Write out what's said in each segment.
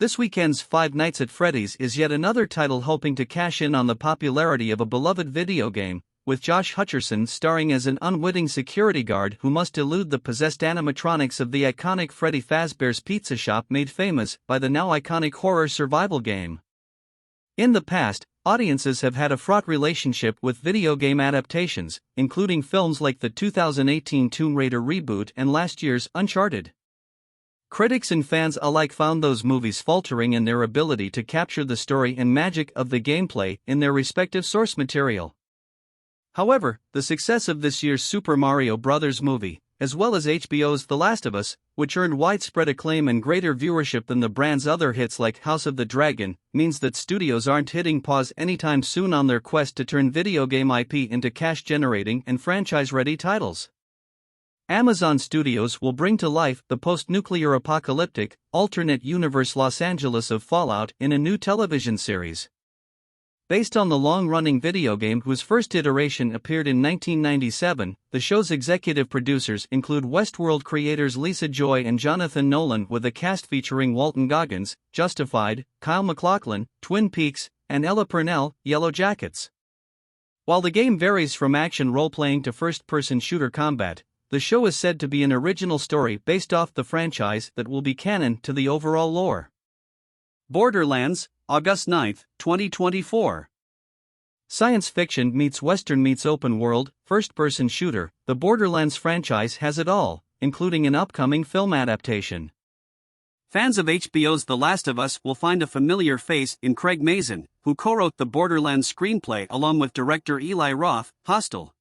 This weekend's Five Nights at Freddy's is yet another title hoping to cash in on the popularity of a beloved video game, with Josh Hutcherson starring as an unwitting security guard who must elude the possessed animatronics of the iconic Freddy Fazbear's pizza shop made famous by the now iconic horror survival game. In the past, audiences have had a fraught relationship with video game adaptations, including films like the 2018 Tomb Raider reboot and last year's Uncharted. Critics and fans alike found those movies faltering in their ability to capture the story and magic of the gameplay in their respective source material. However, the success of this year's Super Mario Bros. Movie, as well as HBO's The Last of Us, which earned widespread acclaim and greater viewership than the brand's other hits like House of the Dragon, means that studios aren't hitting pause anytime soon on their quest to turn video game IP into cash-generating and franchise-ready titles. Amazon Studios will bring to life the post-nuclear apocalyptic, alternate universe Los Angeles of Fallout in a new television series. Based on the long-running video game whose first iteration appeared in 1997, the show's executive producers include Westworld creators Lisa Joy and Jonathan Nolan, with a cast featuring Walton Goggins, Justified, Kyle MacLachlan, Twin Peaks, and Ella Purnell, Yellow Jackets. While the game varies from action role-playing to first-person shooter combat, the show is said to be an original story based off the franchise that will be canon to the overall lore. Borderlands, August 9, 2024. Science fiction meets Western meets open world, first-person shooter, the Borderlands franchise has it all, including an upcoming film adaptation. Fans of HBO's The Last of Us will find a familiar face in Craig Mazin, who co-wrote the Borderlands screenplay along with director Eli Roth. Hostel.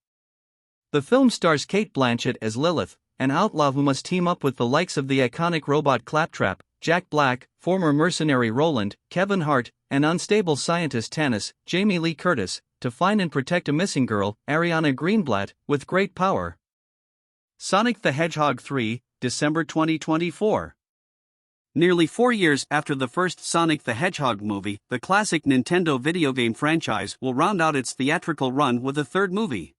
The film stars Cate Blanchett as Lilith, an outlaw who must team up with the likes of the iconic robot Claptrap, Jack Black, former mercenary Roland, Kevin Hart, and unstable scientist Tannis, Jamie Lee Curtis, to find and protect a missing girl, Ariana Greenblatt, with great power. Sonic the Hedgehog 3, December 2024. Nearly 4 years after the first Sonic the Hedgehog movie, the classic Nintendo video game franchise will round out its theatrical run with a third movie.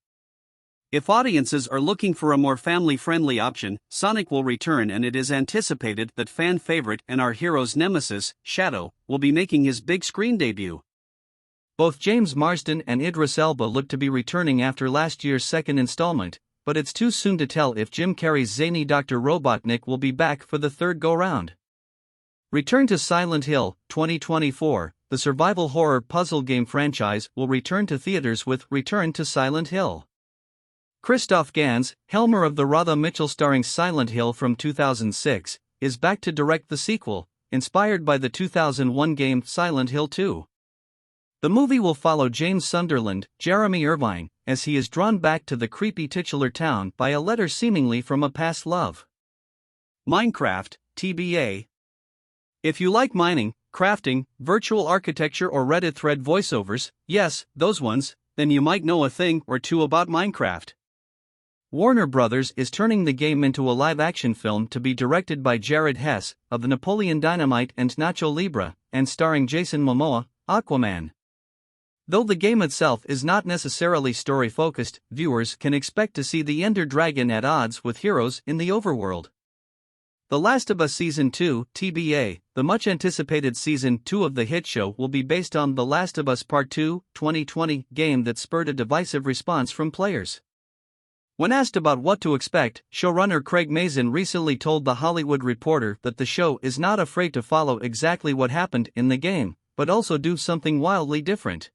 If audiences are looking for a more family-friendly option, Sonic will return, and it is anticipated that fan favorite and our hero's nemesis, Shadow, will be making his big screen debut. Both James Marsden and Idris Elba look to be returning after last year's second installment, but it's too soon to tell if Jim Carrey's zany Dr. Robotnik will be back for the third go-round. Return to Silent Hill, 2024. The survival horror puzzle game franchise will return to theaters with Return to Silent Hill. Christoph Gans, Helmer of the Radha Mitchell starring Silent Hill from 2006, is back to direct the sequel, inspired by the 2001 game Silent Hill 2. The movie will follow James Sunderland, Jeremy Irvine, as he is drawn back to the creepy titular town by a letter seemingly from a past love. Minecraft, TBA. If you like mining, crafting, virtual architecture or Reddit thread voiceovers, yes, those ones, then you might know a thing or two about Minecraft. Warner Bros. Is turning the game into a live-action film to be directed by Jared Hess, of the Napoleon Dynamite and Nacho Libre, and starring Jason Momoa, Aquaman. Though the game itself is not necessarily story-focused, viewers can expect to see the Ender Dragon at odds with heroes in the overworld. The Last of Us Season 2, TBA, the much-anticipated Season 2 of the hit show, will be based on The Last of Us Part 2, 2020 game that spurred a divisive response from players. When asked about what to expect, showrunner Craig Mazin recently told The Hollywood Reporter that the show is not afraid to follow exactly what happened in the game, but also do something wildly different.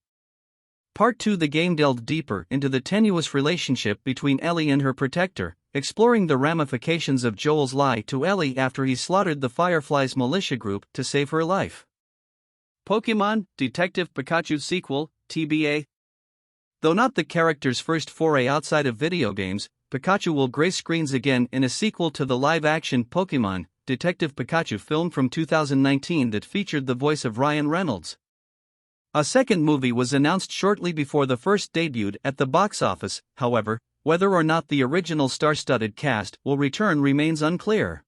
Part 2, the game delved deeper into the tenuous relationship between Ellie and her protector, exploring the ramifications of Joel's lie to Ellie after he slaughtered the Firefly's militia group to save her life. Pokémon Detective Pikachu sequel, TBA. Though not the character's first foray outside of video games, Pikachu will grace screens again in a sequel to the live-action Pokémon Detective Pikachu film from 2019 that featured the voice of Ryan Reynolds. A second movie was announced shortly before the first debuted at the box office. However, whether or not the original star-studded cast will return remains unclear.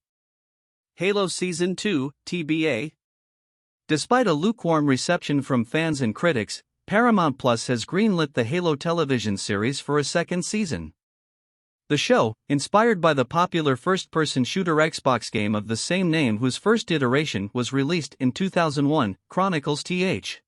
Halo Season 2, TBA. Despite a lukewarm reception from fans and critics, Paramount Plus has greenlit the Halo television series for a second season. The show, inspired by the popular first-person shooter Xbox game of the same name whose first iteration was released in 2001, chronicles Th.